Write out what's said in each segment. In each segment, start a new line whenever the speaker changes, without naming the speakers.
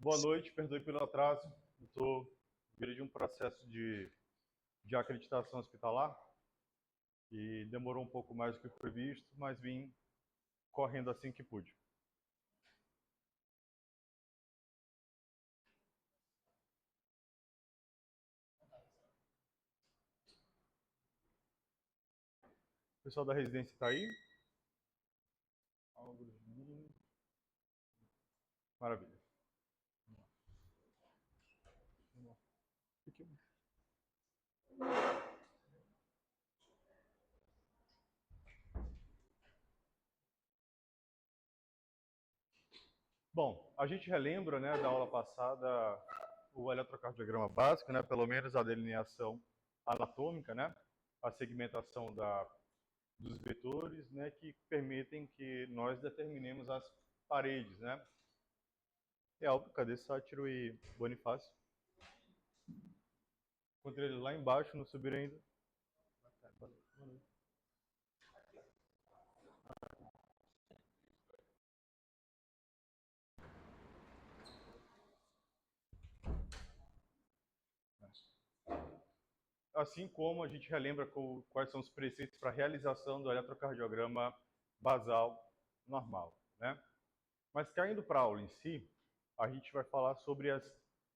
Boa noite, perdoe pelo atraso. Estou vindo de um processo de acreditação hospitalar e demorou um pouco mais do que foi visto, mas vim correndo assim que pude. O pessoal da residência está aí? Maravilha. Bom, a gente relembra, né, da aula passada o eletrocardiograma básico, né, pelo menos a delineação anatômica, né, a segmentação dos vetores, né, que permitem que nós determinemos as paredes, né. Cadê Sátiro e Bonifácio? Encontrei eles lá embaixo, não subiram ainda. Assim como a gente relembra quais são os preceitos para a realização do eletrocardiograma basal normal, né? Mas caindo para a aula em si, a gente vai falar sobre as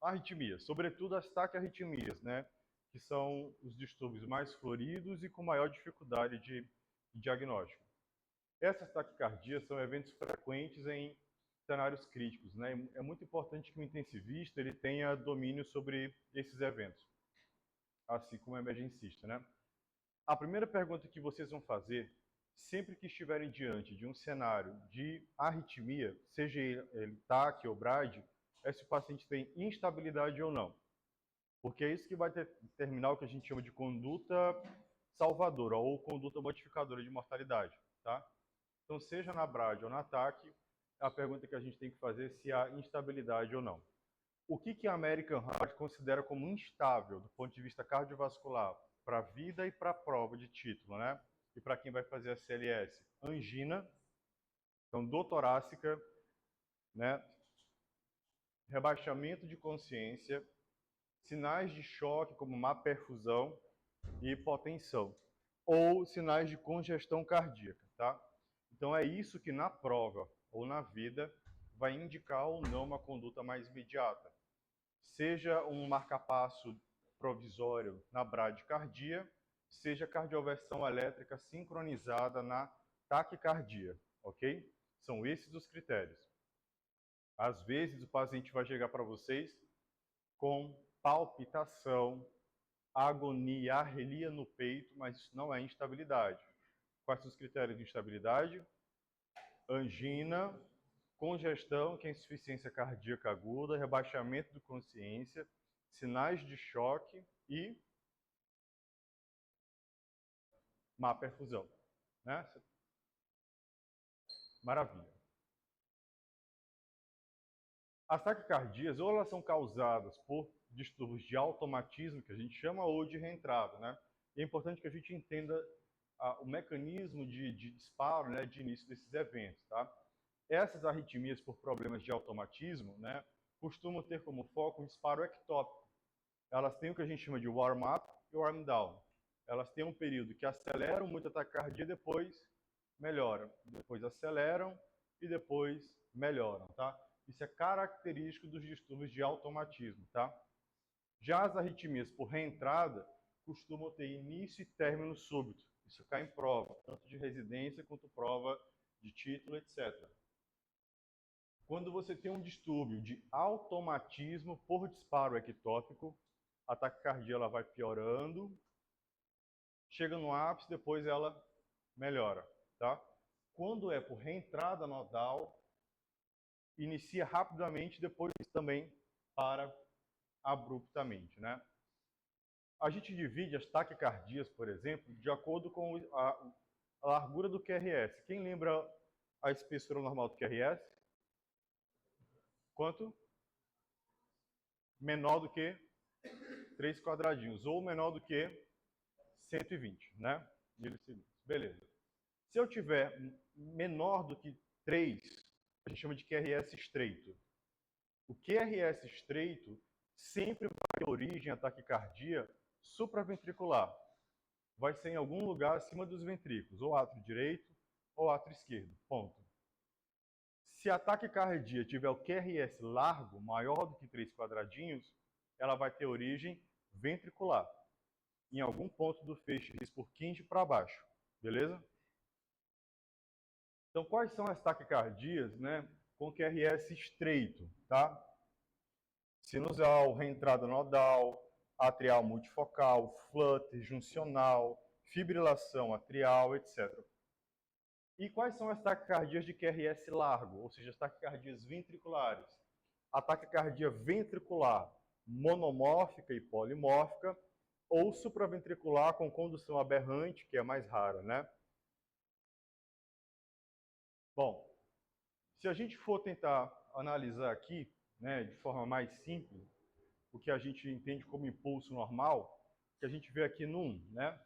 arritmias, sobretudo as taquiarritmias, né? Que são os distúrbios mais floridos e com maior dificuldade de diagnóstico. Essas taquicardias são eventos frequentes em cenários críticos, né? É muito importante que o intensivista ele tenha domínio sobre esses eventos, assim como o emergencista, né? A primeira pergunta que vocês vão fazer, sempre que estiverem diante de um cenário de arritmia, seja ele TAC ou BRAD, é se o paciente tem instabilidade ou não. Porque é isso que vai determinar o que a gente chama de conduta salvadora ou conduta modificadora de mortalidade, tá? Então, seja na BRAD ou na TAC, a pergunta que a gente tem que fazer é se há instabilidade ou não. O que a American Heart considera como instável do ponto de vista cardiovascular para a vida e para a prova de título, né? E para quem vai fazer a CLS? Angina, então dor torácica, né? Rebaixamento de consciência, sinais de choque como má perfusão e hipotensão, ou sinais de congestão cardíaca, tá? Então é isso que na prova ou na vida vai indicar ou não uma conduta mais imediata. Seja um marcapasso provisório na bradicardia, seja cardioversão elétrica sincronizada na taquicardia, ok? São esses os critérios. Às vezes o paciente vai chegar para vocês com palpitação, agonia, arrelia no peito, mas isso não é instabilidade. Quais são os critérios de instabilidade? Angina, congestão, que é insuficiência cardíaca aguda, rebaixamento de consciência, sinais de choque e má perfusão, né? Maravilha. As taquicardias, ou elas são causadas por distúrbios de automatismo, que a gente chama, ou de reentrada, né? E é importante que a gente entenda o mecanismo de disparo, né, de início desses eventos, tá? Essas arritmias por problemas de automatismo, né, costumam ter como foco um disparo ectópico. Elas têm o que a gente chama de warm-up e warm-down. Elas têm um período que aceleram muito a taquicardia, depois melhoram. Depois aceleram e depois melhoram, tá? Isso é característico dos distúrbios de automatismo, tá? Já as arritmias por reentrada costumam ter início e término súbito. Isso cai em prova, tanto de residência quanto prova de título, etc. Quando você tem um distúrbio de automatismo por disparo ectópico, a taquicardia ela vai piorando, chega no ápice, depois ela melhora, tá? Quando é por reentrada nodal, inicia rapidamente, depois também para abruptamente, né? A gente divide as taquicardias, por exemplo, de acordo com a largura do QRS. Quem lembra a espessura normal do QRS? Quanto? Menor do que 3 quadradinhos, ou menor do que 120, né? Beleza. Se eu tiver menor do que 3, a gente chama de QRS estreito. O QRS estreito sempre vai ter origem à taquicardia supraventricular. Vai ser em algum lugar acima dos ventrículos, ou átrio direito ou átrio esquerdo, ponto. Se a taquicardia tiver o QRS largo, maior do que 3 quadradinhos, ela vai ter origem ventricular, em algum ponto do feixe His-Purkinje para baixo, beleza? Então, quais são as taquicardias, né, com QRS estreito, tá? Sinusal, reentrada nodal, atrial multifocal, flutter, juncional, fibrilação atrial, etc. E quais são as taquicardias de QRS largo, ou seja, as taquicardias ventriculares? A taquicardia ventricular monomórfica e polimórfica, ou supraventricular com condução aberrante, que é mais rara, né? Bom, se a gente for tentar analisar aqui, né, de forma mais simples, o que a gente entende como impulso normal, que a gente vê aqui no 1, né?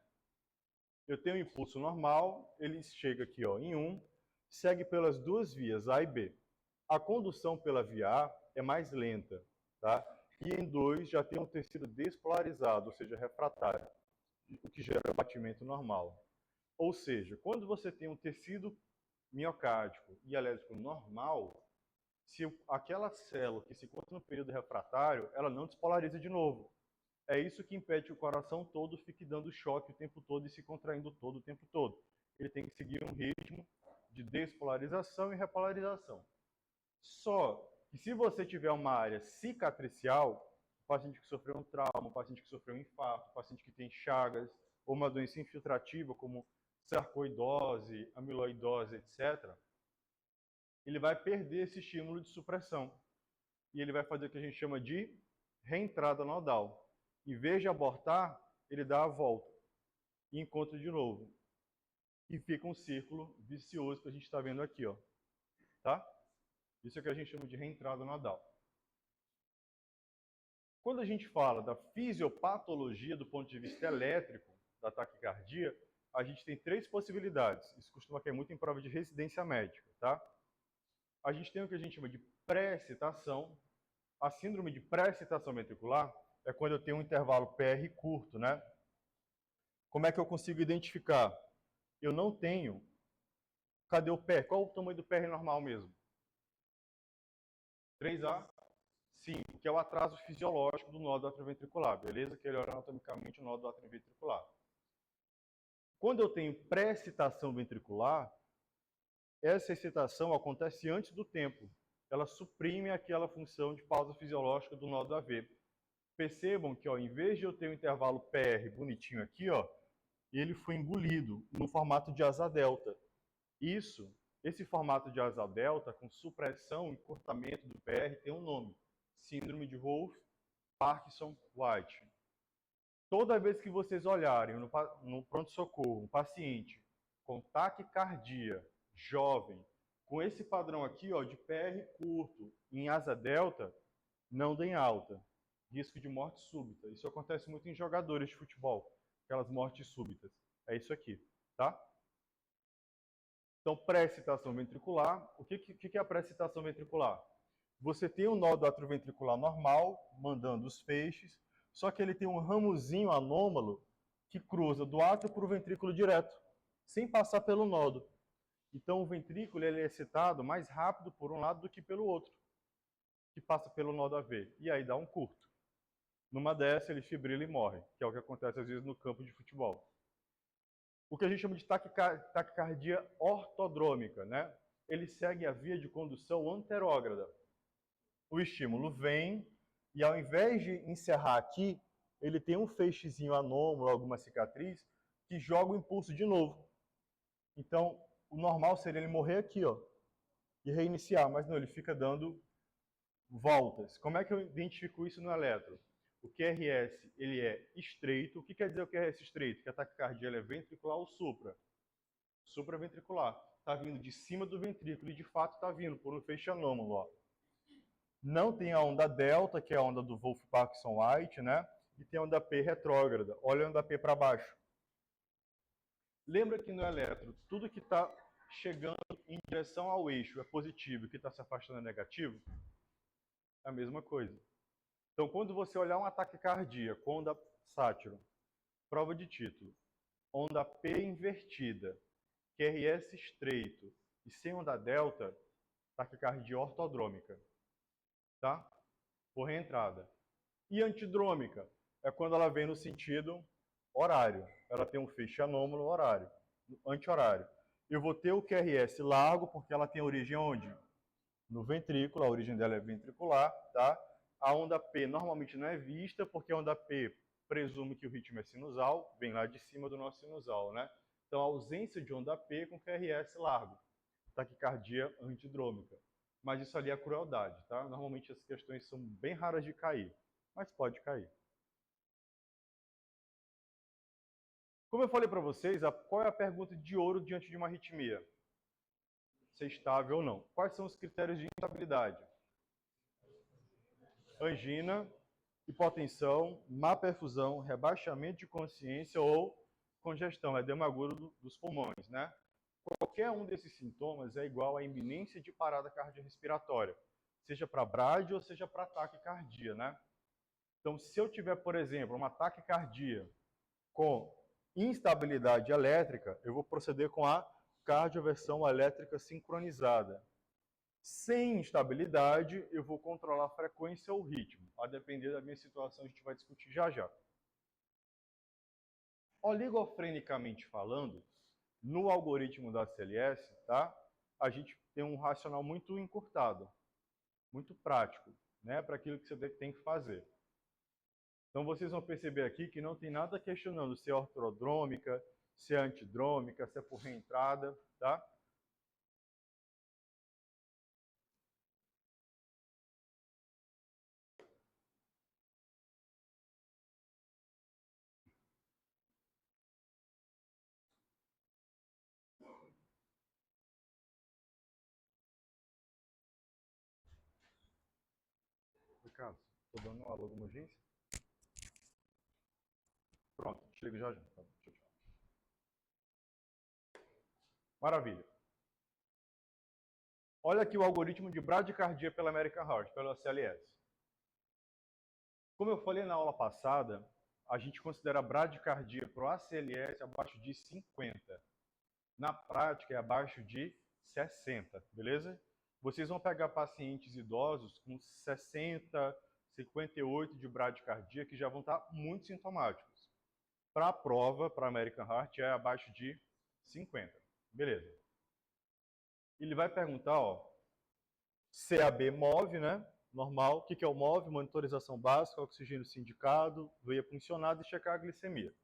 Eu tenho um impulso normal, ele chega aqui ó, em 1, segue pelas duas vias, A e B. A condução pela via A é mais lenta, tá? E em 2 já tem um tecido despolarizado, ou seja, refratário, o que gera batimento normal. Ou seja, quando você tem um tecido miocárdico e elétrico normal, se aquela célula que se encontra no período refratário, ela não despolariza de novo. É isso que impede que o coração todo fique dando choque o tempo todo e se contraindo todo o tempo todo. Ele tem que seguir um ritmo de despolarização e repolarização. Só que se você tiver uma área cicatricial, um paciente que sofreu um trauma, um paciente que sofreu um infarto, um paciente que tem chagas, ou uma doença infiltrativa como sarcoidose, amiloidose, etc., ele vai perder esse estímulo de supressão. E ele vai fazer o que a gente chama de reentrada nodal. Em vez de abortar, ele dá a volta e encontra de novo. E fica um círculo vicioso que a gente está vendo aqui, ó. Tá? Isso é o que a gente chama de reentrada nodal. Quando a gente fala da fisiopatologia do ponto de vista elétrico da taquicardia, a gente tem 3 possibilidades. Isso costuma cair muito em prova de residência médica, tá? A gente tem o que a gente chama de pré-excitação. A síndrome de pré-excitação ventricular é quando eu tenho um intervalo PR curto, né? Como é que eu consigo identificar? Eu não tenho. Cadê o PR? Qual o tamanho do PR normal mesmo? 3A? 5, que é o atraso fisiológico do nódo atrioventricular, beleza? Que ele olha anatomicamente o nódo atrioventricular. Quando eu tenho pré-excitação ventricular, essa excitação acontece antes do tempo. Ela suprime aquela função de pausa fisiológica do nódo AV. Percebam que, ó, em vez de eu ter um intervalo PR bonitinho aqui, ó, ele foi engolido no formato de asa delta. Esse formato de asa delta, com supressão e encurtamento do PR, tem um nome: síndrome de Wolff-Parkinson-White. Toda vez que vocês olharem no pronto-socorro um paciente com taquicardia, jovem, com esse padrão aqui ó, de PR curto em asa delta, não deem alta. Risco de morte súbita. Isso acontece muito em jogadores de futebol, aquelas mortes súbitas. É isso aqui, tá? Então, pré-excitação ventricular. O que é a pré-excitação ventricular? Você tem um nódo atrioventricular normal, mandando os feixes, só que ele tem um ramozinho anômalo que cruza do átrio para o ventrículo direto, sem passar pelo nódo. Então, o ventrículo ele é excitado mais rápido por um lado do que pelo outro, que passa pelo nódo AV. E aí dá um curto. Numa dessa, ele fibrila e morre, que é o que acontece às vezes no campo de futebol. O que a gente chama de taquicardia ortodrômica, né? Ele segue a via de condução anterógrada. O estímulo vem e ao invés de encerrar aqui, ele tem um feixezinho anômalo, alguma cicatriz, que joga o impulso de novo. Então, o normal seria ele morrer aqui, ó, e reiniciar, mas não, ele fica dando voltas. Como é que eu identifico isso no eletro? O QRS, ele é estreito. O que quer dizer o QRS estreito? Que a taquicardia é ventricular ou supra? Supraventricular. Está vindo de cima do ventrículo e, de fato, está vindo por um feixe anômalo, ó. Não tem a onda delta, que é a onda do Wolff-Parkinson-White, né? E tem a onda P retrógrada. Olha a onda P para baixo. Lembra que no eletro, tudo que está chegando em direção ao eixo é positivo e o que está se afastando é negativo? É a mesma coisa. Então, quando você olhar um ataque cardíaco, onda sátiro, prova de título, onda P invertida, QRS estreito e sem onda delta, taquicardia ortodrômica, tá? Por reentrada. E antidrômica é quando ela vem no sentido horário. Ela tem um feixe anômalo horário, anti-horário. Eu vou ter o QRS largo, porque ela tem origem onde? No ventrículo, a origem dela é ventricular, tá? A onda P normalmente não é vista, porque a onda P presume que o ritmo é sinusal, vem lá de cima do nosso sinusal, né? Então, a ausência de onda P com QRS largo, taquicardia antidrômica. Mas isso ali é crueldade, tá? Normalmente as questões são bem raras de cair, mas pode cair. Como eu falei para vocês, qual é a pergunta de ouro diante de uma arritmia? Se é estável ou não. Quais são os critérios de instabilidade? Angina, hipotensão, má perfusão, rebaixamento de consciência ou congestão, edema agudo dos pulmões, né? Qualquer um desses sintomas é igual à iminência de parada cardiorrespiratória, seja para brade ou seja para taquicardia, né? Então, se eu tiver, por exemplo, uma taquicardia com instabilidade elétrica, eu vou proceder com a cardioversão elétrica sincronizada. Sem instabilidade, eu vou controlar a frequência ou o ritmo. A depender da minha situação, a gente vai discutir já já. Oligofrenicamente falando, no algoritmo da CLS, tá? A gente tem um racional muito encurtado, muito prático, né? Para aquilo que você tem que fazer. Então, vocês vão perceber aqui que não tem nada questionando se é ortodrômica, se é antidrômica, se é por reentrada, tá? Ricardo, estou dando aula alguma urgência? Pronto, chego já já. Tchau, tchau. Maravilha. Olha aqui o algoritmo de bradicardia pela American Heart, pela CLS. Como eu falei na aula passada, a gente considera a bradicardia para o ACLS abaixo de 50. Na prática, é abaixo de 60, beleza? Vocês vão pegar pacientes idosos com 60, 58 de bradicardia que já vão estar muito sintomáticos. Para a prova, para a American Heart, é abaixo de 50. Beleza. Ele vai perguntar, ó, CAB MOV, né? Normal. O que é o MOV? Monitorização básica, oxigênio sindicado, veia funcionada e checar a glicemia.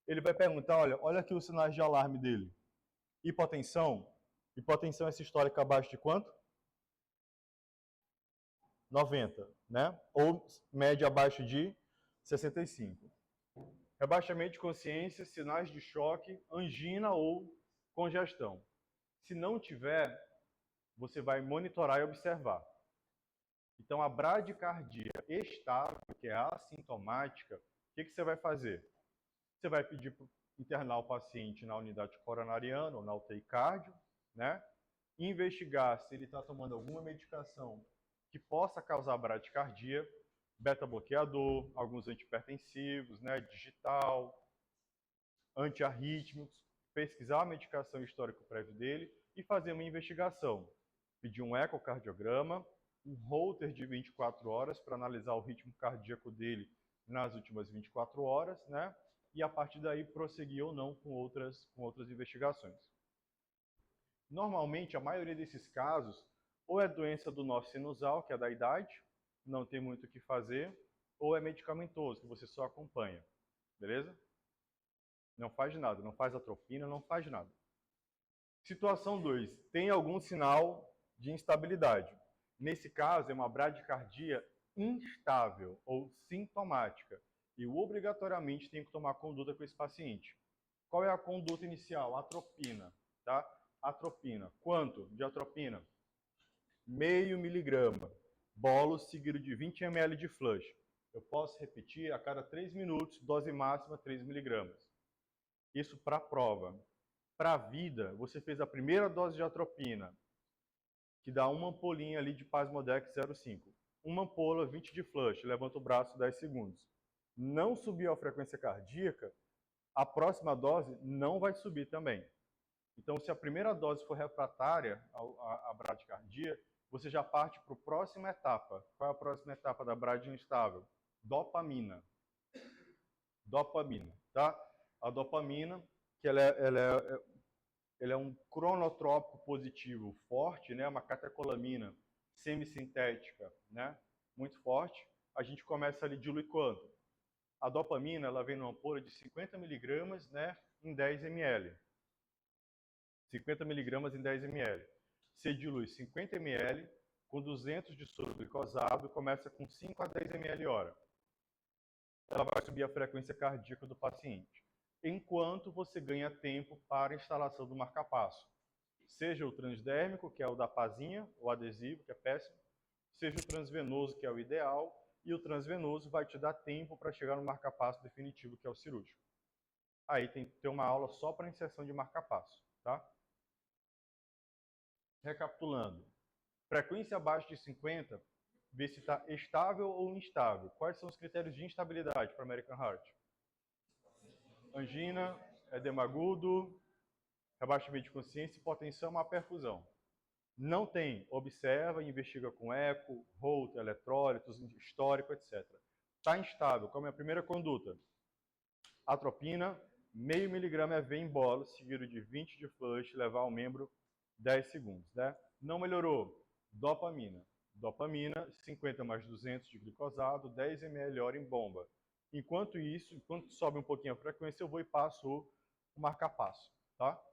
Ele vai perguntar, olha aqui os sinais de alarme dele. Hipotensão. Hipotensão é sistólica abaixo de quanto? 90, né? Ou média abaixo de 65. Rebaixamento de consciência, sinais de choque, angina ou congestão. Se não tiver, você vai monitorar e observar. Então, a bradicardia estável, que é assintomática, o que você vai fazer? Você vai pedir para internar o paciente na unidade coronariana ou na UTI cardio, né? Investigar se ele está tomando alguma medicação que possa causar bradicardia, beta-bloqueador, alguns antihipertensivos, né? Digital, antiarrítmicos, pesquisar a medicação histórico prévio dele e fazer uma investigação. Pedir um ecocardiograma, um holter de 24 horas para analisar o ritmo cardíaco dele nas últimas 24 horas, né? E a partir daí prosseguir ou não com outras investigações. Normalmente, a maioria desses casos, ou é doença do nó sinusal, que é da idade, não tem muito o que fazer, ou é medicamentoso, que você só acompanha. Beleza? Não faz nada, não faz atropina, não faz nada. Situação 2. Tem algum sinal de instabilidade. Nesse caso, é uma bradicardia instável ou sintomática. E obrigatoriamente tem que tomar conduta com esse paciente. Qual é a conduta inicial? Atropina, tá? Atropina. Quanto de atropina? 0,5 miligrama. Bolo seguido de 20 ml de flush. Eu posso repetir a cada 3 minutos, dose máxima 3 miligramas. Isso para a prova. Para a vida, você fez a primeira dose de atropina, que dá uma ampolinha ali de Plasmodex 0,5. uma ampola, 20 de flush, levanta o braço 10 segundos. Não subiu a frequência cardíaca, a próxima dose não vai subir também. Então, se a primeira dose for refratária à bradicardia, você já parte para a próxima etapa. Qual é a próxima etapa da bradicardia instável? Dopamina. Dopamina, tá? A dopamina, que ela é um cronotrópico positivo forte, né? Uma catecolamina semissintética, né? Muito forte. A gente começa ali dilui quanto? A dopamina, ela vem numa ampola de 50 miligramas, né? Em 10 ml. 50 miligramas em 10 ml. Você dilui 50 ml com 200 de soro glicosado, começa com 5 a 10 ml hora. Ela vai subir a frequência cardíaca do paciente, enquanto você ganha tempo para a instalação do marcapasso. Seja o transdérmico, que é o da pazinha, o adesivo, que é péssimo, seja o transvenoso, que é o ideal, e o transvenoso vai te dar tempo para chegar no marcapasso definitivo, que é o cirúrgico. Aí tem que ter uma aula só para inserção de marcapasso, tá? Recapitulando, frequência abaixo de 50, vê se está estável ou instável. Quais são os critérios de instabilidade para American Heart? Angina, edema agudo, rebaixamento de consciência, hipotensão, má perfusão. Não tem, observa, investiga com eco, Holter, eletrólitos, histórico, etc. Está instável, como é a primeira conduta? Atropina, meio miligrama EV em bola, seguido de 20 de flush, levar ao membro 10 segundos. Né? Não melhorou? Dopamina. Dopamina, 50 mais 200 de glicosado, 10 ml hora em bomba. Enquanto isso, enquanto sobe um pouquinho a frequência, eu vou e passo o marca-passo. Tá?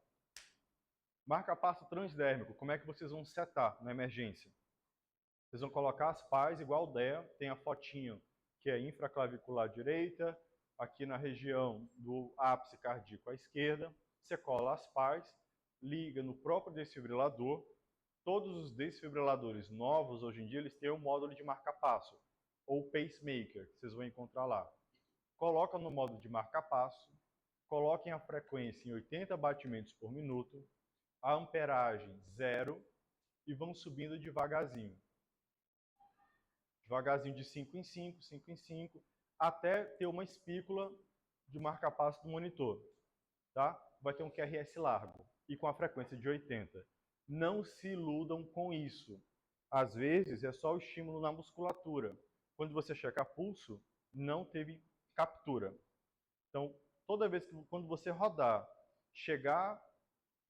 Marca-passo transdérmico, como é que vocês vão setar na emergência? Vocês vão colocar as pás igual o DEA, tem a fotinho que é infraclavicular direita, aqui na região do ápice cardíaco à esquerda, você cola as pás, liga no próprio desfibrilador. Todos os desfibriladores novos, hoje em dia, eles têm um módulo de marca-passo, ou pacemaker, que vocês vão encontrar lá. Coloca no módulo de marca-passo, coloquem a frequência em 80 batimentos por minuto, a amperagem 0, e vão subindo devagarzinho. Devagarzinho de 5 em 5, 5 em 5, até ter uma espícula de marca-passo do monitor. Tá? Vai ter um QRS largo e com a frequência de 80. Não se iludam com isso. Às vezes é só o estímulo na musculatura. Quando você checa pulso, não teve captura. Então, toda vez que quando você rodar, chegar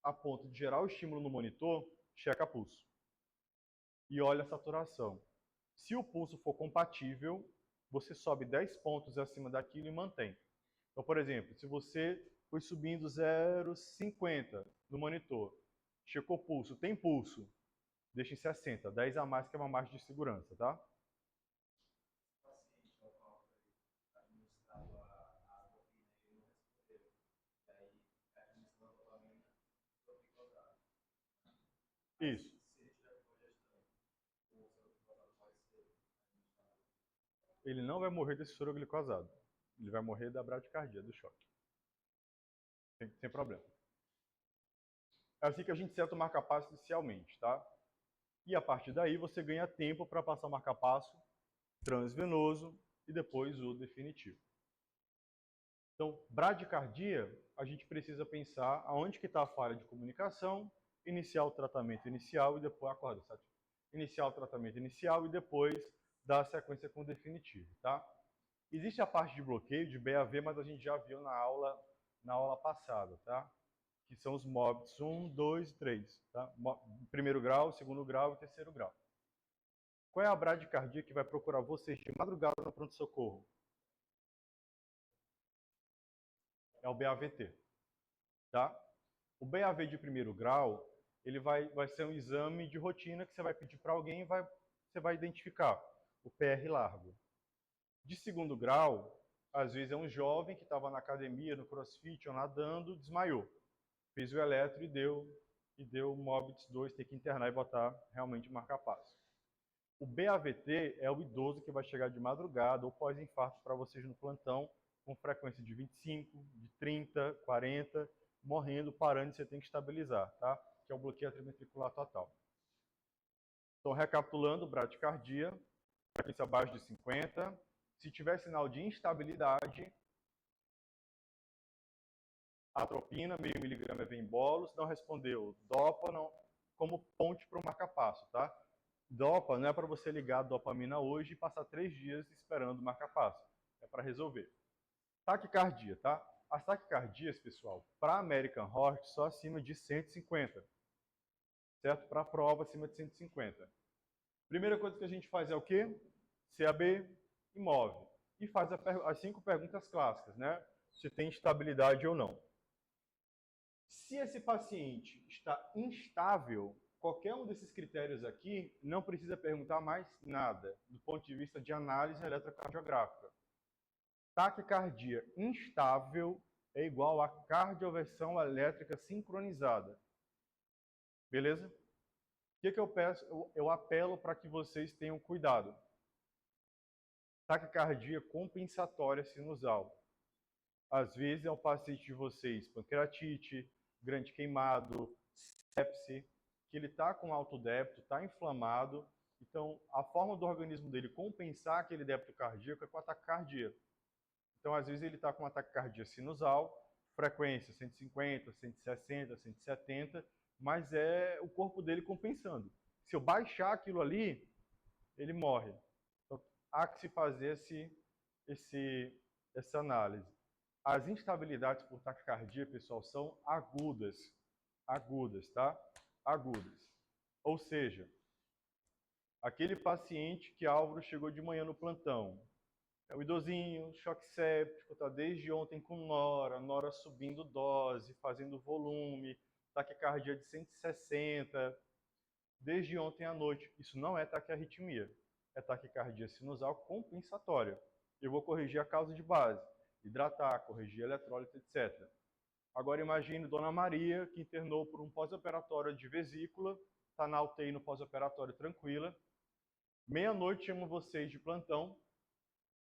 a ponto de gerar o estímulo no monitor, checa pulso. E olha a saturação. Se o pulso for compatível, você sobe 10 pontos acima daquilo e mantém. Então, por exemplo, se você foi subindo 0,50 no monitor, checou pulso, tem pulso, deixa em 60, 10 a mais que é uma margem de segurança, tá? Isso. Ele não vai morrer desse soro glicosado. Ele vai morrer da bradicardia, do choque. Sem problema. É assim que a gente seta o marca-passo inicialmente, tá? E a partir daí você ganha tempo para passar o marca-passo transvenoso e depois o definitivo. Então, bradicardia, a gente precisa pensar aonde que está a falha de comunicação, iniciar o tratamento inicial e depois acorda, sabe? Iniciar o tratamento inicial e depois dar a sequência com o definitivo, tá? Existe a parte de bloqueio de BAV, mas a gente já viu na aula passada, tá? Que são os MOBs 1, 2 e 3, tá? Primeiro grau, segundo grau e terceiro grau. Qual é a bradicardia que vai procurar vocês de madrugada no pronto-socorro? É o BAVT, tá? O BAV de primeiro grau, ele vai ser um exame de rotina que você vai pedir para alguém e você vai identificar o PR largo. De segundo grau, às vezes é um jovem que estava na academia, no crossfit ou nadando, desmaiou. Fez o eletro e deu MOBITS 2, tem que internar e botar realmente marca-passo. O BAVT é o idoso que vai chegar de madrugada ou pós-infarto para vocês no plantão, com frequência de 25, de 30, 40, morrendo, parando, você tem que estabilizar, tá? Que é o bloqueio atrioventricular total. Então, recapitulando, bradicardia, frequência abaixo de 50. Se tiver sinal de instabilidade, atropina, meio miligrama é bembolos. Não respondeu, dopa não, como ponte para o marca-passo, tá? Dopa não é para você ligar a dopamina hoje e passar 3 dias esperando o marca-passo. É para resolver. Taquicardia, tá? As taquicardias, pessoal, para American Heart, só acima de 150. Certo? Para a prova, acima de 150. Primeira coisa que a gente faz é o quê? CAB e move. E faz as 5 perguntas clássicas, né? Se tem estabilidade ou não. Se esse paciente está instável, qualquer um desses critérios aqui não precisa perguntar mais nada, do ponto de vista de análise eletrocardiográfica. Taquicardia instável é igual a cardioversão elétrica sincronizada. Beleza? O que eu peço? Eu apelo para que vocês tenham cuidado. Taquicardia compensatória sinusal. Às vezes é o paciente de vocês, pancreatite, grande queimado, sepse, que ele está com alto débito, está inflamado. Então, a forma do organismo dele compensar aquele débito cardíaco é com a taquicardia. Então, às vezes ele está com uma taquicardia sinusal, frequência 150, 160, 170, mas é o corpo dele compensando. Se eu baixar aquilo ali, ele morre. Então, há que se fazer essa análise. As instabilidades por taquicardia, pessoal, são agudas. Agudas, tá? Agudas. Ou seja, aquele paciente que Álvaro chegou de manhã no plantão, é o idosinho, choque séptico, está desde ontem com nora subindo dose, fazendo volume, taquicardia de 160, desde ontem à noite. Isso não é taquiarritmia, é taquicardia sinusal compensatória. Eu vou corrigir a causa de base, hidratar, corrigir eletrólito, etc. Agora imagine Dona Maria, que internou por um pós-operatório de vesícula, está na UTI no pós-operatório tranquila. Meia-noite chamo vocês de plantão,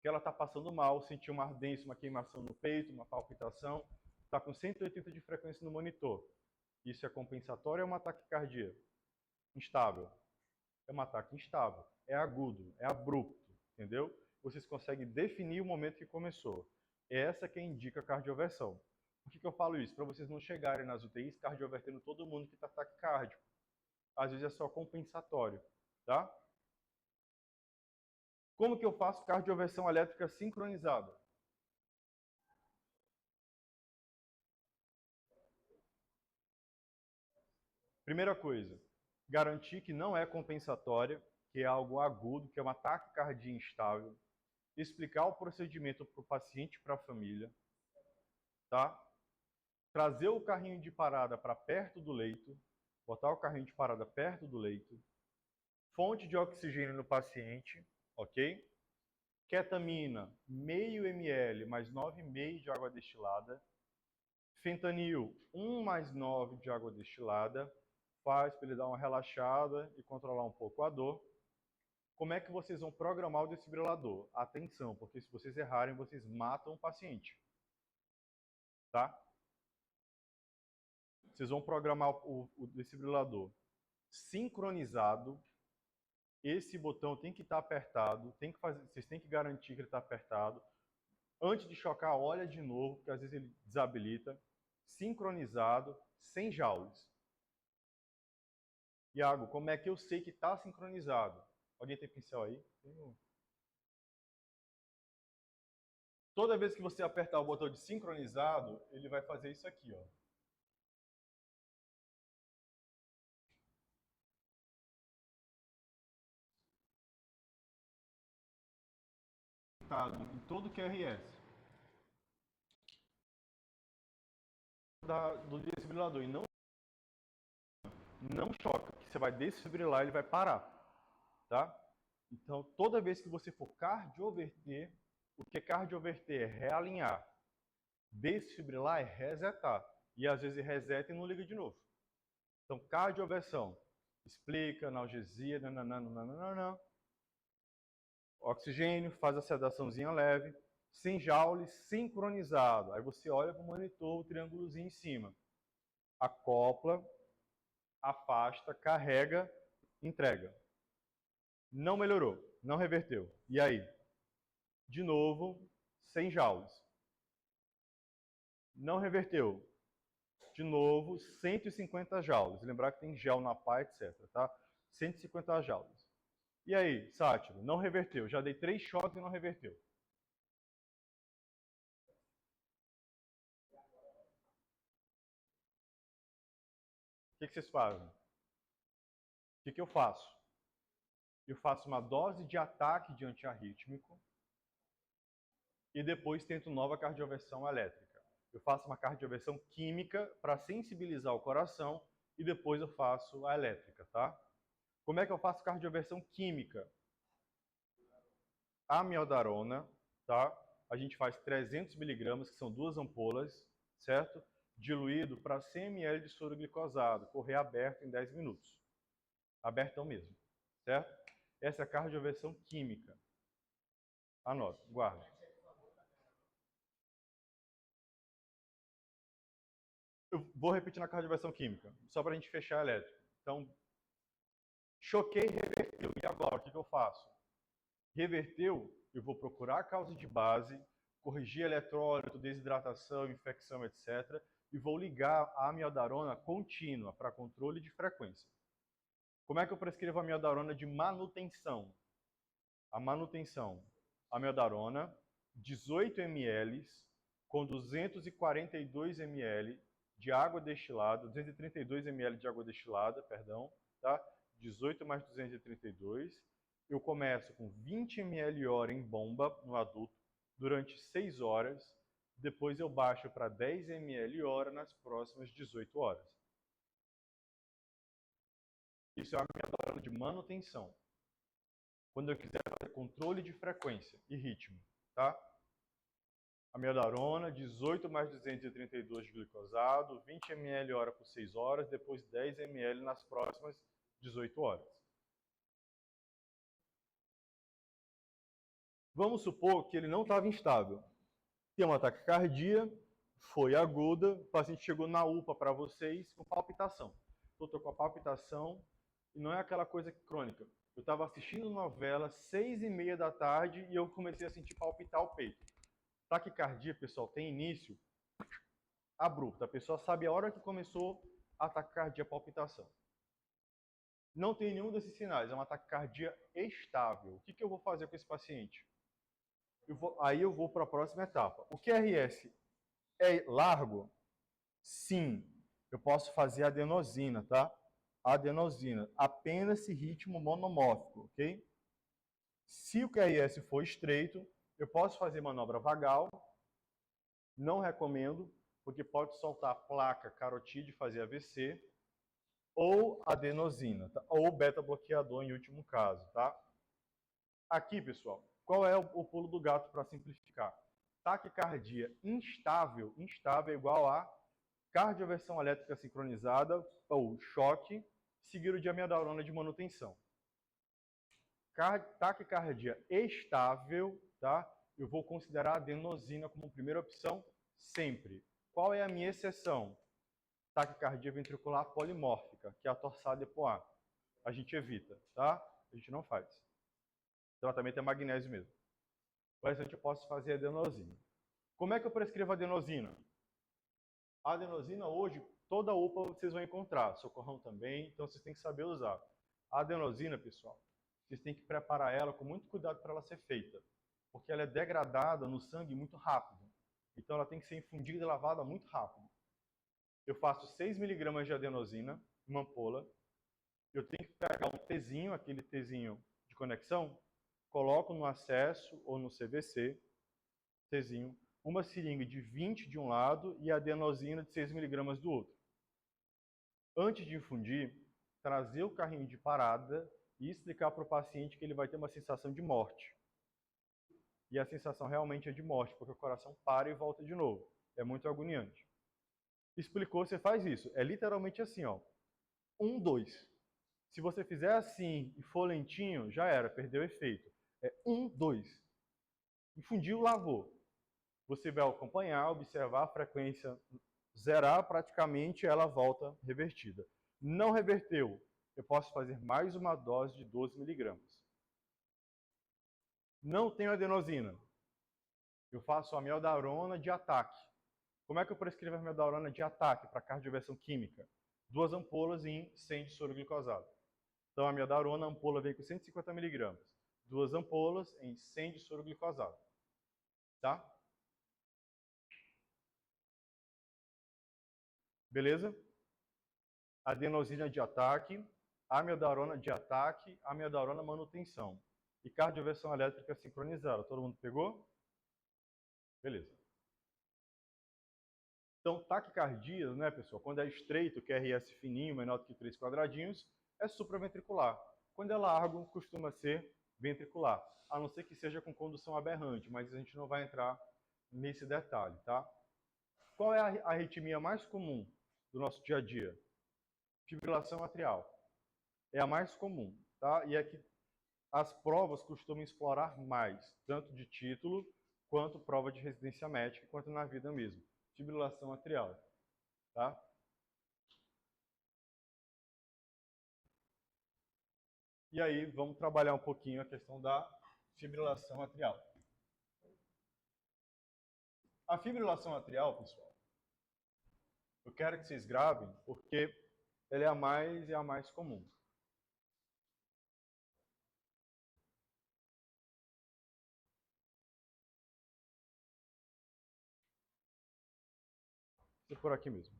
que ela está passando mal, sentiu uma ardência, uma queimação no peito, uma palpitação, está com 180 de frequência no monitor. Isso é compensatório ou é uma taquicardia? Instável. É um ataque instável. É agudo, é abrupto, entendeu? Vocês conseguem definir o momento que começou. É essa que indica a cardioversão. Por que eu falo isso? Para vocês não chegarem nas UTIs cardiovertendo todo mundo que está taquicárdico. Às vezes é só compensatório, tá? Como que eu faço cardioversão elétrica sincronizada? Primeira coisa, garantir que não é compensatória, que é algo agudo, que é uma taquicardia instável. Explicar o procedimento para o paciente e para a família, tá? Trazer o carrinho de parada para perto do leito, botar o carrinho de parada perto do leito, fonte de oxigênio no paciente, ok? Ketamina, meio ml mais 9,5 de água destilada. Fentanil, 1 mais 9 de água destilada. Faz para ele dar uma relaxada e controlar um pouco a dor. Como é que vocês vão programar o desfibrilador? Atenção, porque se vocês errarem, vocês matam o paciente. Tá? Vocês vão programar o desfibrilador sincronizado. Esse botão tem que estar apertado, vocês têm que garantir que ele está apertado. Antes de chocar, olha de novo, porque às vezes ele desabilita. Sincronizado, sem joules. Iago, como é que eu sei que está sincronizado? Alguém tem pincel aí? Toda vez que você apertar o botão de sincronizado, ele vai fazer isso aqui, ó. Em todo o QRS. Do desfibrilador. E não choca, que você vai desfibrilar e ele vai parar. Tá? Então, toda vez que você for cardioverter, o que é cardioverter? É realinhar. Desfibrilar é resetar. E às vezes reseta e não liga de novo. Então, cardioversão. Explica, analgesia, nananana. Oxigênio, faz a sedaçãozinha leve. Sem joule, sincronizado. Aí você olha para o monitor, o triângulozinho em cima. Acopla, afasta, carrega, entrega. Não melhorou. Não reverteu. E aí? De novo, 100 joules. Não reverteu. De novo, 150 joules. Lembrar que tem gel na pá, etc. Tá? 150 joules. E aí, Sátiro? Não reverteu. Já dei 3 choques e não reverteu. O que vocês fazem? O que eu faço? Eu faço uma dose de ataque de antiarrítmico e depois tento nova cardioversão elétrica. Eu faço uma cardioversão química para sensibilizar o coração e depois eu faço a elétrica, tá? Como é que eu faço cardioversão química? Amiodarona, tá? A gente faz 300 miligramas, que são 2 ampolas, certo? Diluído para 100 ml de soro glicosado, correr aberto em 10 minutos. Abertão mesmo, certo? Essa é a cardioversão química. Anota, guarda. Eu vou repetir na cardioversão química, só para a gente fechar a elétrica. Então, choquei, reverteu. E agora, o que eu faço? Reverteu, eu vou procurar a causa de base, corrigir eletrólito, desidratação, infecção, etc. E vou ligar a amiodarona contínua para controle de frequência. Como é que eu prescrevo a amiodarona de manutenção? A manutenção, amiodarona, 18 ml com 242 ml de água destilada, 232 ml de água destilada, perdão, tá? 18 mais 232. Eu começo com 20 ml hora em bomba no adulto durante 6 horas. Depois eu baixo para 10 ml hora nas próximas 18 horas. Isso é a amiodarona de manutenção. Quando eu quiser fazer controle de frequência e ritmo, tá? Amiodarona, 18 mais 232 de glicosado, 20 ml hora por 6 horas, depois 10 ml nas próximas 18 horas. Vamos supor que ele não estava instável. Tem uma taquicardia, foi aguda, o paciente chegou na UPA para vocês com palpitação. Eu estou com a palpitação e não é aquela coisa crônica. Eu estava assistindo novela, 6h30 da tarde, e eu comecei a sentir palpitar o peito. Taquicardia, pessoal, tem início abrupto. A pessoa sabe a hora que começou a taquicardia, a palpitação. Não tem nenhum desses sinais, é uma taquicardia estável. O que eu vou fazer com esse paciente? Aí eu vou para a próxima etapa. O QRS é largo? Sim. Eu posso fazer adenosina, tá? Adenosina. Apenas se ritmo monomórfico, ok? Se o QRS for estreito, eu posso fazer manobra vagal. Não recomendo, porque pode soltar placa carotídea e fazer AVC. Ou adenosina, tá? Ou beta-bloqueador em último caso, tá? Aqui, pessoal, qual é o pulo do gato para simplificar? Taquicardia instável, instável é igual a cardioversão elétrica sincronizada ou choque, seguido de amiodarona de manutenção. Taquicardia estável, tá? Eu vou considerar a adenosina como primeira opção sempre. Qual é a minha exceção? Taquicardia ventricular polimórfica, que é a torsada EPOA. A gente evita, tá? A gente não faz. O tratamento é magnésio mesmo. Mas eu posso fazer adenosina. Como é que eu prescrevo adenosina? A adenosina hoje, toda UPA vocês vão encontrar, Socorrão também, então vocês têm que saber usar. A adenosina, pessoal, vocês têm que preparar ela com muito cuidado para ela ser feita, porque ela é degradada no sangue muito rápido. Então ela tem que ser infundida e lavada muito rápido. Eu faço 6 mg de adenosina, uma ampola. Eu tenho que pegar um Tzinho, aquele Tzinho de conexão, coloco no acesso ou no CVC, Tzinho, uma seringa de 20 de um lado e a adenosina de 6 mg do outro. Antes de infundir, trazer o carrinho de parada e explicar para o paciente que ele vai ter uma sensação de morte. E a sensação realmente é de morte, porque o coração para e volta de novo. É muito agoniante. Explicou, você faz isso. É literalmente assim, ó. 1, 2. Se você fizer assim e for lentinho, já era, perdeu o efeito. É 1, 2. Infundiu, lavou. Você vai acompanhar, observar a frequência zerar, praticamente ela volta revertida. Não reverteu, eu posso fazer mais uma dose de 12 mg. Não tenho adenosina. Eu faço a amiodarona de ataque. Como é que eu prescrevo a amiodarona de ataque para cardioversão química? 2 ampolas em 100 de soro glicosado. Então, a amiodarona, a ampola vem com 150 mg. 2 ampolas em 100 de soro glicosado. Tá? Beleza? Adenosina de ataque, amiodarona de ataque, amiodarona manutenção. E cardioversão elétrica sincronizada. Todo mundo pegou? Beleza. Então, taquicardia, né, pessoal? Quando é estreito, QRS fininho, menor do que 3 quadradinhos, é supraventricular. Quando é largo, costuma ser ventricular. A não ser que seja com condução aberrante, mas a gente não vai entrar nesse detalhe, tá? Qual é a arritmia mais comum do nosso dia a dia? Fibrilação atrial. É a mais comum, tá? E é que as provas costumam explorar mais, tanto de título, quanto prova de residência médica, quanto na vida mesmo. Fibrilação atrial, tá? E aí, vamos trabalhar um pouquinho a questão da fibrilação atrial. A fibrilação atrial, pessoal, eu quero que vocês gravem, porque ela é a mais comum. Vou por aqui mesmo.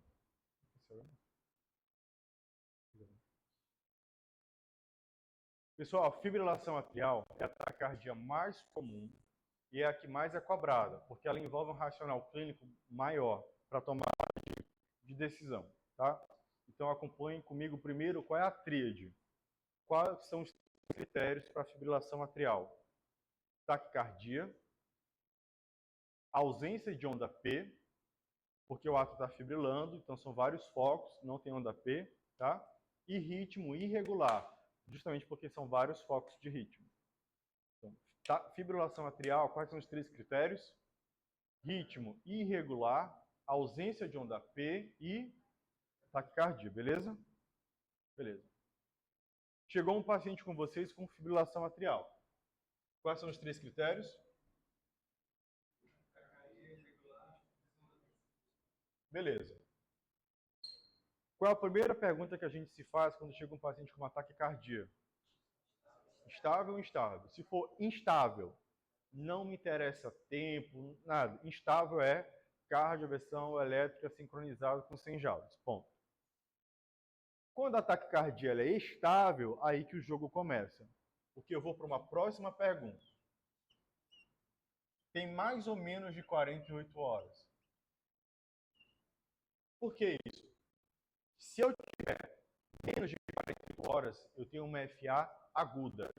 Pessoal, a fibrilação atrial é a taquicardia mais comum e é a que mais é cobrada, porque ela envolve um racional clínico maior para tomar de decisão, tá? Então acompanhem comigo primeiro qual é a tríade. Quais são os critérios para a fibrilação atrial? Taquicardia, ausência de onda P, porque o ato está fibrilando, então são vários focos, não tem onda P, tá? E ritmo irregular, justamente porque são vários focos de ritmo. Então, fibrilação atrial, quais são os 3 critérios? Ritmo irregular, ausência de onda P e taquicardia, beleza? Beleza. Chegou um paciente com vocês com fibrilação atrial. Quais são os 3 critérios? Beleza. Qual é a primeira pergunta que a gente se faz quando chega um paciente com uma taquicardia? Estável ou instável? Se for instável, não me interessa tempo, nada. Instável é cardioversão elétrica sincronizada com 100 joules. Ponto. Quando a taquicardia é estável, aí que o jogo começa. Porque eu vou para uma próxima pergunta. Tem mais ou menos de 48 horas. Por que isso? Se eu tiver menos de 48 horas, eu tenho uma FA aguda.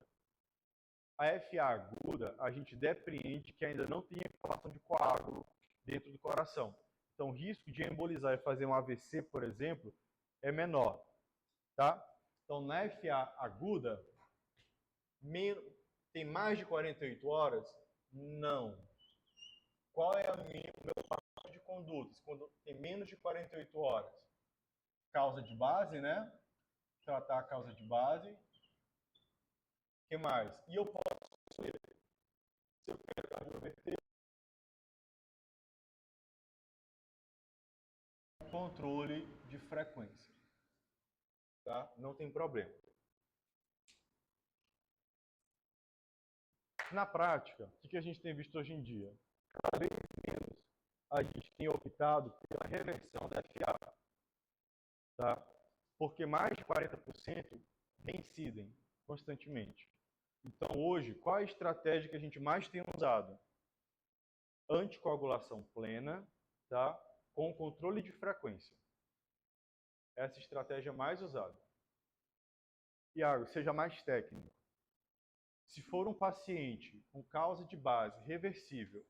A FA aguda, a gente depreende que ainda não tem formação de coágulo dentro do coração. Então, o risco de embolizar e fazer um AVC, por exemplo, é menor. Tá? Então, na FA aguda, tem mais de 48 horas? Não. Qual é o meu padrão de condutas? Quando tem menos de 48 horas? Causa de base, né? Tratar a causa de base. O que mais? E eu posso escolher se eu quero cardioverter, controle de frequência. Tá? Não tem problema. Na prática, o que a gente tem visto hoje em dia? Cada vez menos a gente tem optado pela reversão da FA. Tá? Porque mais de 40% reincidem constantemente. Então, hoje, qual a estratégia que a gente mais tem usado? Anticoagulação plena, tá? Com controle de frequência. Essa estratégia mais usada. Iago, seja mais técnico. Se for um paciente com causa de base reversível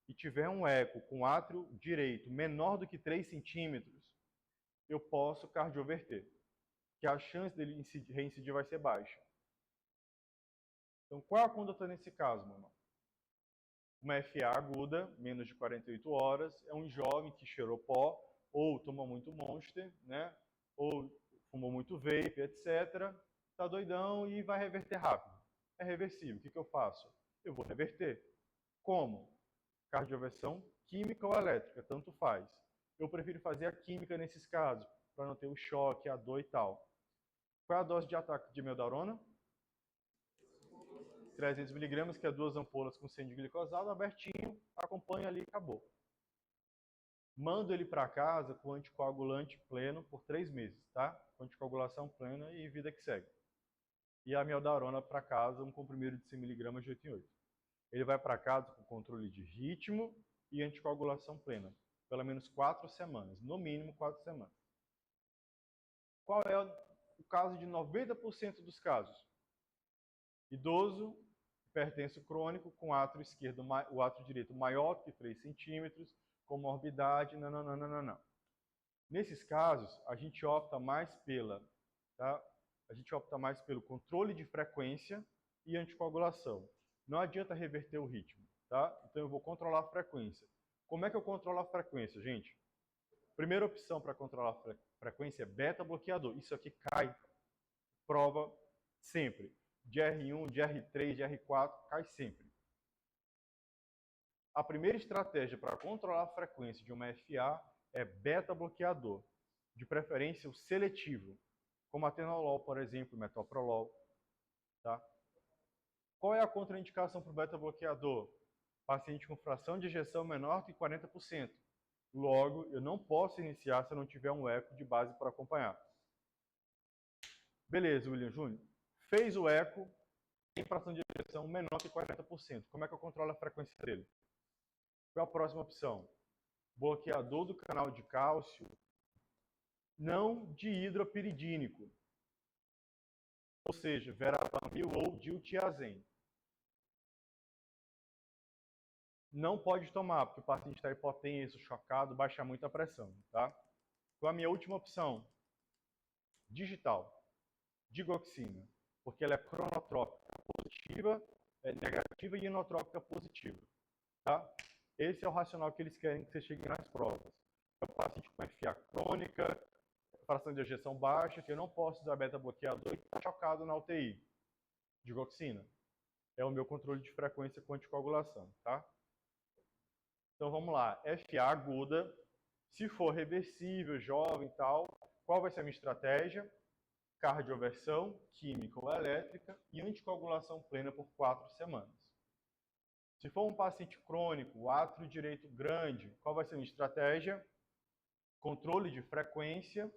e tiver um eco com átrio direito menor do que 3 centímetros, eu posso cardioverter, que a chance dele reincidir vai ser baixa. Então, qual é a conduta nesse caso, meu irmão? Uma FA aguda, menos de 48 horas, é um jovem que cheirou pó, ou tomou muito Monster, né? Ou fumou muito vape, etc. Tá doidão e vai reverter rápido. É reversível. O que eu faço? eu vou reverter. Como? Cardioversão química ou elétrica, tanto faz. Eu prefiro fazer a química nesses casos, para não ter o choque, a dor e tal. Qual é a dose de ataque de amiodarona? 300 miligramas, que é 2 ampolas com 100 de glicosado, abertinho, acompanha ali e acabou. Mando ele para casa com anticoagulante pleno por 3 meses, tá? Com anticoagulação plena e vida que segue. E a amiodarona para casa, um comprimido de 100 miligramas de 8 em 8. Ele vai para casa com controle de ritmo e anticoagulação plena. Pelo menos 4 semanas, no mínimo 4 semanas. Qual é o caso de 90% dos casos? Idoso, hipertenso crônico, com átrio esquerdo, o átrio direito maior que 3 centímetros, comorbidade, não. Nesses casos, a gente opta mais pelo controle de frequência e anticoagulação. Não adianta reverter o ritmo, tá? Então eu vou controlar a frequência. Como é que eu controlo a frequência, gente? Primeira opção para controlar a frequência é beta-bloqueador. Isso aqui cai, prova sempre. De R1, de R3, de R4, cai sempre. A primeira estratégia para controlar a frequência de uma FA é beta-bloqueador, de preferência o seletivo, como atenolol, por exemplo, metoprolol. Tá? Qual é a contraindicação para o beta-bloqueador? Paciente com fração de ejeção menor que 40%. Logo, eu não posso iniciar se eu não tiver um eco de base para acompanhar. Beleza, William Júnior. Fez o eco, tem fração de ejeção menor que 40%. Como é que eu controlo a frequência dele? Qual é a próxima opção? Bloqueador do canal de cálcio não dihidropiridínico, ou seja, verapamil ou diltiazem. Não pode tomar, porque o paciente está hipotenso, chocado, baixa muito a pressão, tá? Qual a minha última opção? Digital, digoxina, porque ela é cronotrópica positiva, é negativa e inotrópica positiva, tá? Esse é o racional que eles querem que você chegue nas provas. É o paciente com FA crônica, fração de ejeção baixa, que eu não posso usar beta-bloqueador e está chocado na UTI. Digoxina. É o meu controle de frequência com anticoagulação, tá? Então vamos lá. FA aguda, se for reversível, jovem e tal, qual vai ser a minha estratégia? Cardioversão, química ou elétrica e anticoagulação plena por 4 semanas. Se for um paciente crônico, átrio direito grande, qual vai ser a minha estratégia? Controle de frequência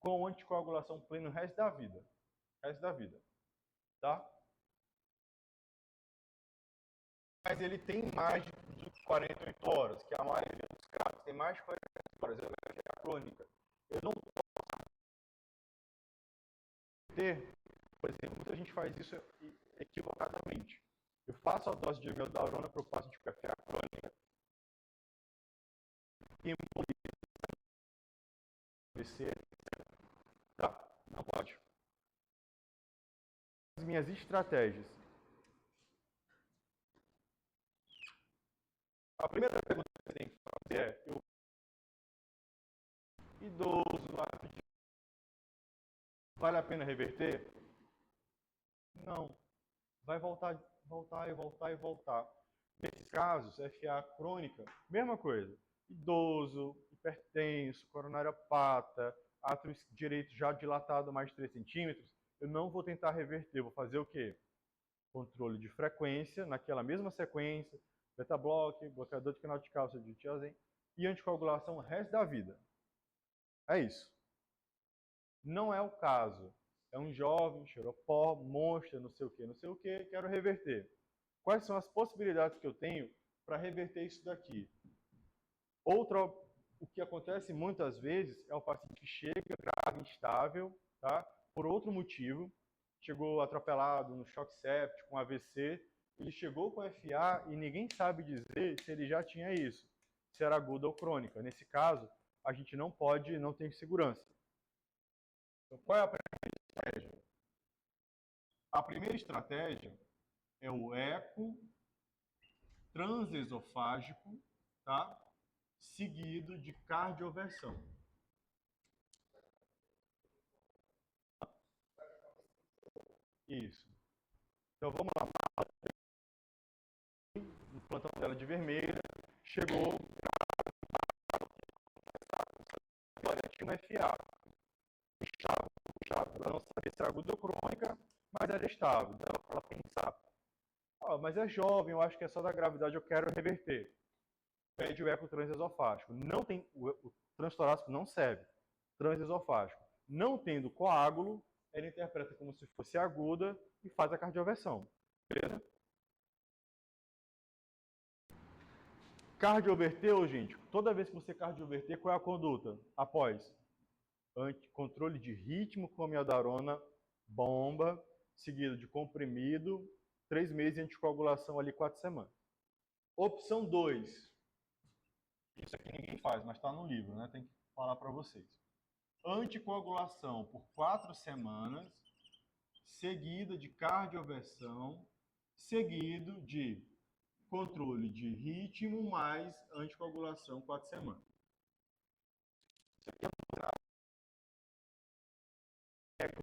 com anticoagulação plena o resto da vida. Resto da vida. Tá? Mas ele tem mais de 48 horas, que a maioria dos casos tem mais de 48 horas, é a crônica. Eu não posso ter, por exemplo, muita gente faz isso equivocadamente. Eu faço a dose de amiodarona para o paciente com FA crônica e emboliza, tá? Não pode. As minhas estratégias. A primeira pergunta que você tem que fazer é: idoso, vale a pena reverter? Não. Vai voltar e voltar e voltar. Nesses casos, FA crônica, mesma coisa. Idoso, hipertenso, coronariopata, átrio direito já dilatado mais de 3 centímetros, eu não vou tentar reverter. Vou fazer o quê? Controle de frequência, naquela mesma sequência, beta-bloque, bloqueador de canal de cálcio de tiazem e anticoagulação o resto da vida. É isso. Não é o caso. É um jovem, xeropó, monstro, não sei o que, quero reverter. Quais são as possibilidades que eu tenho para reverter isso daqui? Outra, o que acontece muitas vezes é o paciente que chega grave, instável, tá? Por outro motivo, chegou atropelado no choque séptico, com AVC, ele chegou com FA e ninguém sabe dizer se ele já tinha isso, se era aguda ou crônica. Nesse caso, a gente não pode, não tem segurança. Então, qual é a primeira estratégia? A primeira estratégia é o eco transesofágico, tá? Seguido de cardioversão. Isso. Então vamos lá. plantão dela de vermelha, chegou, ela tinha um FA, puxava, ela não sabia se era aguda ou crônica, mas era estável. Dava para ela pensar, mas é jovem, eu acho que é só da gravidade, eu quero reverter. Pede o eco transesofágico. Não tem, o transtorácico não serve. Transesofágico. Não tendo coágulo, ela interpreta como se fosse aguda e faz a cardioversão. Beleza? Cardioverteu, gente, toda vez que você cardioverter, qual é a conduta? Após controle de ritmo com amiodarona, bomba, seguido de comprimido, 3 meses de anticoagulação ali, 4 semanas. Opção 2. Isso aqui ninguém faz, mas está no livro, né? Tem que falar para vocês. Anticoagulação por 4 semanas, seguida de cardioversão, seguido de controle de ritmo mais anticoagulação 4 semanas. Isso aqui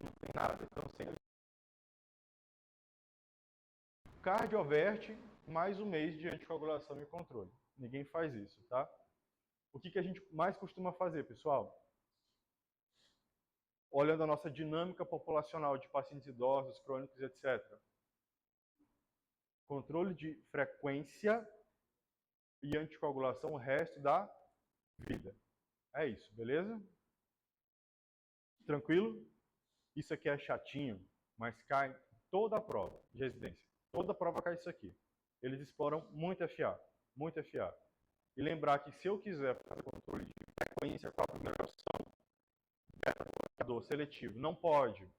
não tem nada, então sem cardioverte mais um mês de anticoagulação e controle. Ninguém faz isso, tá? O que a gente mais costuma fazer, pessoal? Olhando a nossa dinâmica populacional de pacientes idosos, crônicos, etc. Controle de frequência e anticoagulação o resto da vida. É isso, beleza? Tranquilo? Isso aqui é chatinho, mas cai toda a prova de residência. Toda a prova cai isso aqui. Eles exploram muito FA, muito FA. E lembrar que se eu quiser fazer controle de frequência, qual a primeira opção? Bloqueador seletivo. Não pode.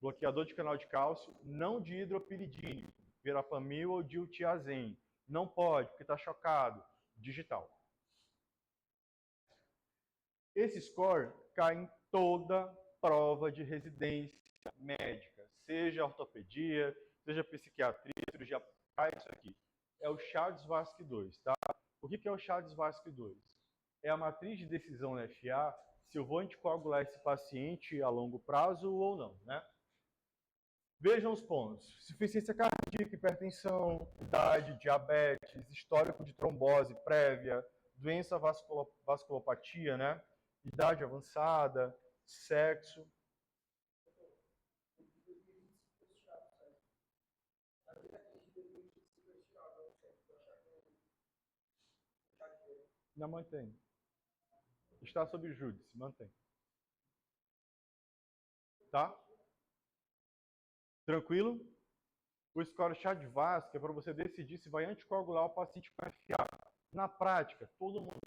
Bloqueador de canal de cálcio, não de hidropiridine, verapamil ou diltiazem. Não pode, porque está chocado. Digital. Esse score cai em toda prova de residência médica, seja ortopedia, seja psiquiatria, cirurgia, cai isso aqui. É o Chades-Vasque 2, tá? O que é o Chades-Vasque 2? É a matriz de decisão na FA se eu vou anticoagular esse paciente a longo prazo ou não, né? Vejam os pontos. Insuficiência cardíaca, hipertensão, idade, diabetes, histórico de trombose prévia, doença vasculopatia, né? Idade avançada, sexo. Não, mantém. Está sob júdice, mantém. Tá? Tranquilo? O score Chades-Vasque é para você decidir se vai anticoagular o paciente com FA. Na prática, todo mundo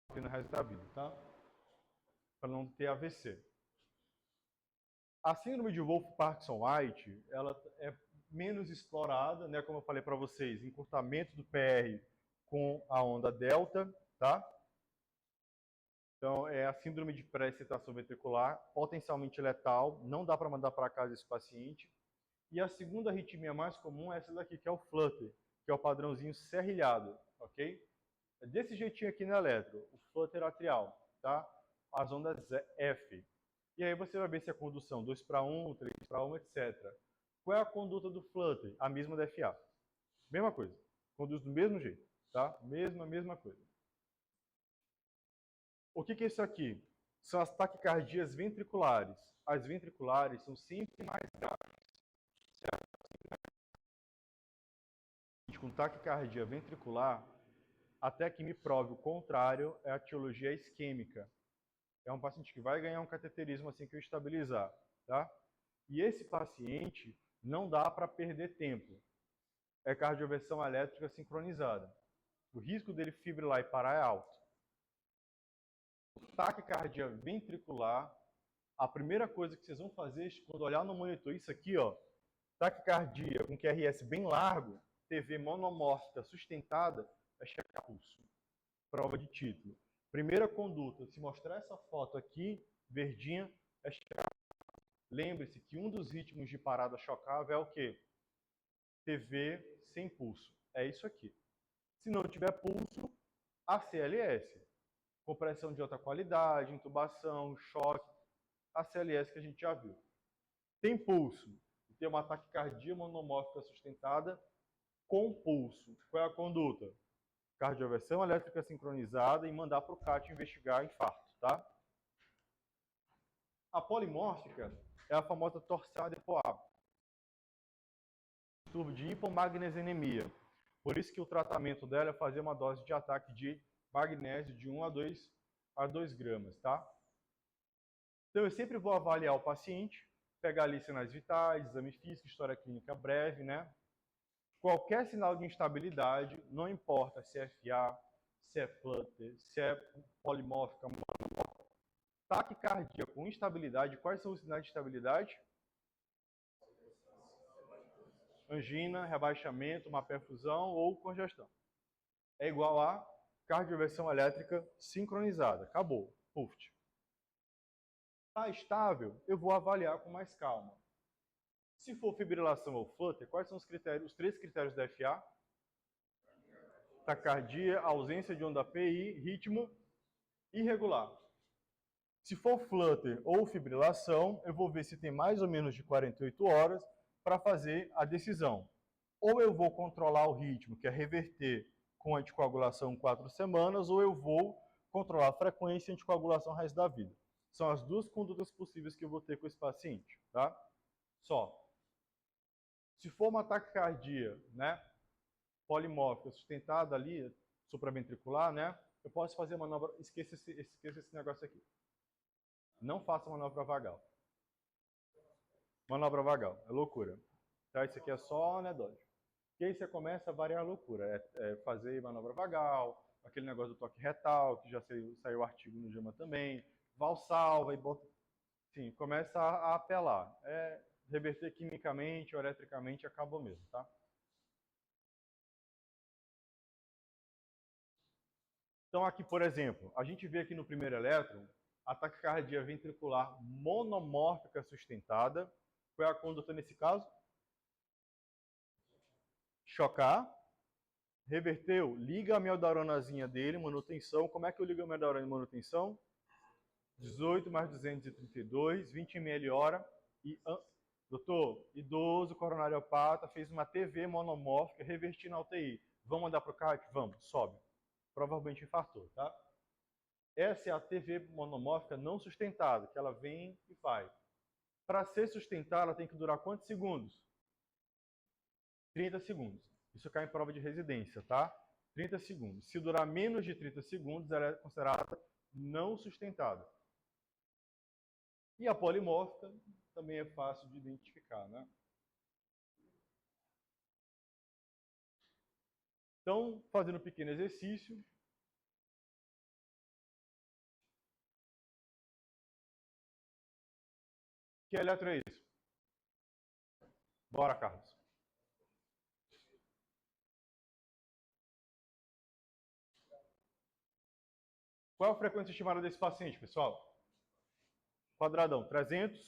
vai no resto da vida, tá? Para não ter AVC. A síndrome de Wolff-Parkinson-White, ela é menos explorada, né? Como eu falei para vocês, encurtamento do PR com a onda delta, tá? Então, é a síndrome de pré-excitação ventricular, potencialmente letal, não dá para mandar para casa esse paciente. E a segunda arritmia mais comum é essa daqui, que é o flutter, que é o padrãozinho serrilhado, ok? É desse jeitinho aqui no eletro, o flutter atrial, tá? As ondas F. E aí você vai ver se a condução 2 para 1, 3 para 1, etc. Qual é a conduta do flutter? A mesma da FA. Mesma coisa. Conduz do mesmo jeito, tá? Mesma coisa. O que é isso aqui? São as taquicardias ventriculares. As ventriculares são sempre mais graves. Com taquicardia ventricular, até que me prove o contrário, é a etiologia isquêmica. É um paciente que vai ganhar um cateterismo assim que eu estabilizar, tá? E esse paciente não dá para perder tempo. É cardioversão elétrica sincronizada. O risco dele fibrilar e parar é alto. Taquicardia ventricular, a primeira coisa que vocês vão fazer quando olhar no monitor, isso aqui, ó, taquicardia com QRS bem largo, TV monomórfica sustentada, é checar pulso. Prova de título. Primeira conduta, se mostrar essa foto aqui, verdinha, é checar. Lembre-se que um dos ritmos de parada chocável é o quê? TV sem pulso. É isso aqui. Se não tiver pulso, ACLS. Compressão de alta qualidade, intubação, choque, ACLS que a gente já viu. Tem pulso, e ter uma taquicardia monomórfica sustentada com pulso. Qual é a conduta? Cardioversão elétrica sincronizada e mandar para o CAT investigar infarto, tá? A polimórfica é a famosa torsade poab, distúrbio de hipomagnesemia. Por isso que o tratamento dela é fazer uma dose de ataque de magnésio de 1 a 2 gramas, tá? Então, eu sempre vou avaliar o paciente, pegar ali sinais vitais, exame físico, história clínica breve, né? Qualquer sinal de instabilidade, não importa se é FA, se é flutter, se é polimórfica, taquicardia com instabilidade, quais são os sinais de instabilidade? Angina, rebaixamento, má perfusão ou congestão. É igual a cardioversão elétrica sincronizada. Acabou. Puf. Está estável, eu vou avaliar com mais calma. Se for fibrilação ou flutter, quais são os critérios, os 3 critérios da FA? Taquicardia, ausência de onda PI, ritmo irregular. Se for flutter ou fibrilação, eu vou ver se tem mais ou menos de 48 horas para fazer a decisão. Ou eu vou controlar o ritmo, que é reverter com anticoagulação 4 semanas, ou eu vou controlar a frequência e anticoagulação o resto da vida. São as duas condutas possíveis que eu vou ter com esse paciente, tá? Só. Se for uma taquicardia, né, polimórfica sustentada ali, supraventricular, né, eu posso fazer manobra, esqueça esse negócio aqui. Não faça manobra vagal. Manobra vagal, é loucura. Tá? Isso aqui é só anedótico. E aí você começa a variar a loucura. Fazer manobra vagal, aquele negócio do toque retal, que já saiu o artigo no JAMA também. Valsalva e bota. Sim, começa a apelar. Reverter quimicamente ou eletricamente acabou mesmo, tá? Então aqui, por exemplo, a gente vê aqui no primeiro elétron a taquicardia ventricular monomórfica sustentada. Qual é a conduta nesse caso? Chocar. Reverteu, liga a meldaronazinha dele, manutenção. Como é que eu ligo a meldarona em manutenção? 18 mais 232, 20 ml hora. E, doutor, idoso, coronariopata, fez uma TV monomórfica, reverti na UTI. Vamos mandar para o CAT? Vamos, sobe. Provavelmente infartou, tá? Essa é a TV monomórfica não sustentada, que ela vem e vai. Para ser sustentada, ela tem que durar quantos segundos? 30 segundos. Isso cai em prova de residência, tá? 30 segundos. Se durar menos de 30 segundos, ela é considerada não sustentada. E a polimórfica também é fácil de identificar, né? Então, fazendo um pequeno exercício. Que eletro é isso? Bora, Carlos. Qual é a frequência estimada desse paciente, pessoal? Quadradão, 300,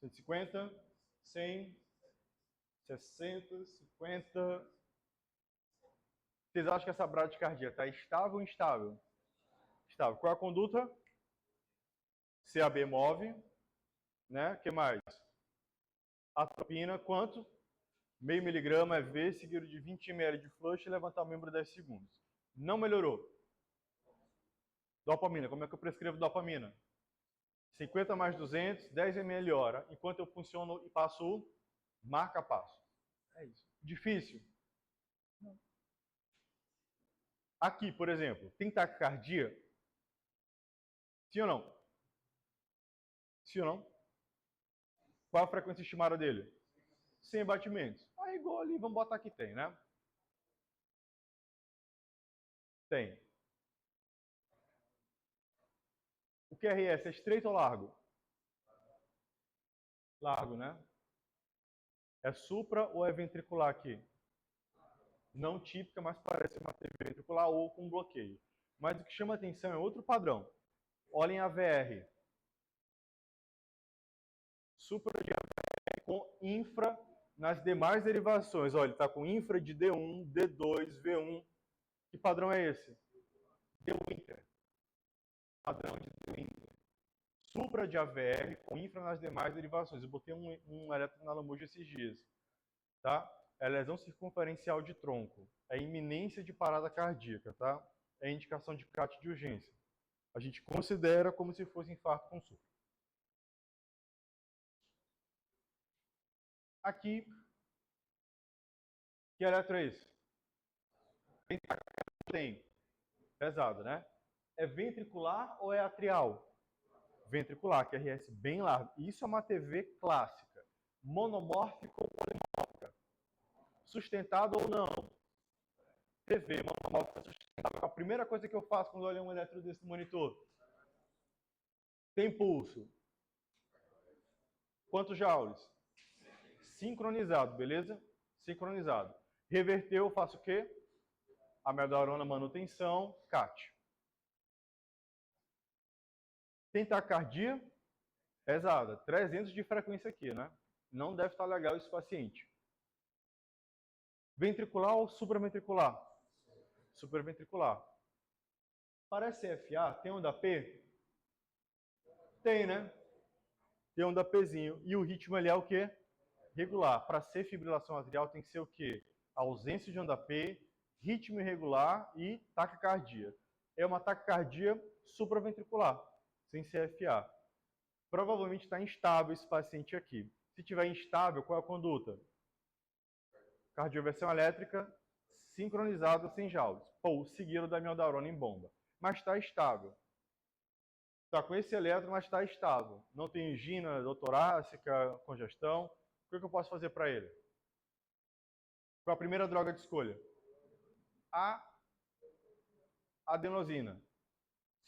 150, 100, 60, 50. Vocês acham que essa bradicardia está estável ou instável? Estável. Qual é a conduta? CAB move, né? O que mais? Atropina, quanto? Meio miligrama EV, seguido de 20 ml de flush e levantar o membro 10 segundos. Não melhorou. Dopamina, como é que eu prescrevo dopamina? 50 mais 200, 10 ml hora, enquanto eu funciono e passo o marca-passo. É isso. Difícil? Não. Aqui, por exemplo, tem taquicardia? Sim ou não? Sim ou não? Qual a frequência estimada dele? 100 batimentos. Aí, igual ali, vamos botar que tem, né? Tem. O QRS é estreito ou largo? Largo, né? É supra ou é ventricular aqui? Não típica, mas parece uma TV ventricular ou com bloqueio. Mas o que chama atenção é outro padrão. Olhem a VR. Supra de AVR com infra nas demais derivações. Olha, ele está com infra de D1, D2, V1. Que padrão é esse? D-Winter. Padrão de D-Winter. supra de AVL com infra nas demais derivações. Eu botei um elétron na Lamuge esses dias. Tá? É lesão circunferencial de tronco. É iminência de parada cardíaca. Tá? É indicação de CAT de urgência. A gente considera como se fosse infarto com supra. Aqui, que eletro é esse? Tem. Pesado, né? É ventricular ou é atrial? Ventricular, que é RS bem largo. Isso é uma TV clássica. Monomórfica ou polimórfica? Sustentado ou não? TV monomórfica sustentável. A primeira coisa que eu faço quando eu olho um eletro desse monitor? Tem pulso. Quantos joules? Sincronizado, beleza? Sincronizado. Reverteu, eu faço o quê? Amiodarona, manutenção, CAT. Tem taquicardia? Pesada. 300 de frequência aqui, né? Não deve estar legal esse paciente. Ventricular ou supraventricular? Supraventricular. Para CFA, tem onda P? Tem, né? Tem onda Pzinho. E o ritmo ali é o quê? Regular. Para ser fibrilação atrial tem que ser o quê? Ausência de onda P, ritmo irregular e taquicardia. É uma taquicardia supraventricular, sem CFA. Provavelmente está instável esse paciente aqui. Se estiver instável, qual é a conduta? Cardioversão elétrica sincronizada sem joules. Ou seguido da amiodarona em bomba. Mas está estável. Está com esse elétron, mas está estável. Não tem angina torácica, congestão. O que eu posso fazer para ele? Qual a primeira droga de escolha? A adenosina.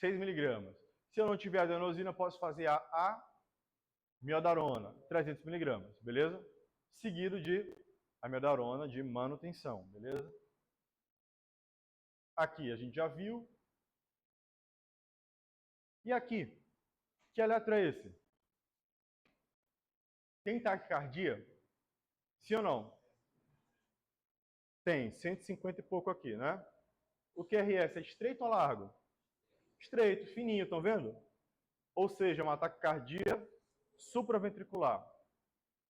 6 miligramas. Se eu não tiver adenosina, posso fazer a amiodarona. 300 miligramas. Beleza? Seguido de amiodarona de manutenção. Beleza? Aqui a gente já viu. E aqui? Que eletro é esse? Tem taquicardia? Sim ou não? Tem, 150 e pouco aqui, né? O QRS é estreito ou largo? Estreito, fininho, estão vendo? Ou seja, uma taquicardia supraventricular.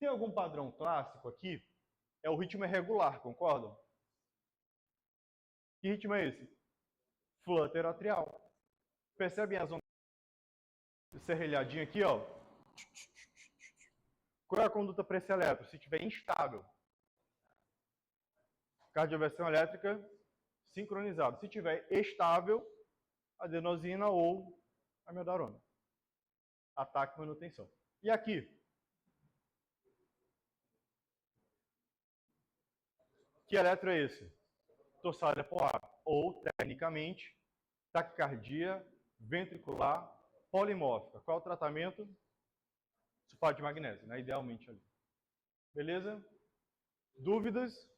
Tem algum padrão clássico aqui? É o ritmo irregular, concordam? Que ritmo é esse? Flutter atrial. Percebem as ondas serrelhadinha aqui, ó? Qual é a conduta para esse eletro? Se estiver instável. Cardioversão elétrica sincronizada. Se estiver estável, adenosina ou amiodarona. Ataque e manutenção. E aqui? Que eletro é esse? Torsada polar. Ou, tecnicamente, taquicardia ventricular polimórfica. Qual é o tratamento? Sulfato de magnésio, né? Idealmente ali. Beleza? Dúvidas?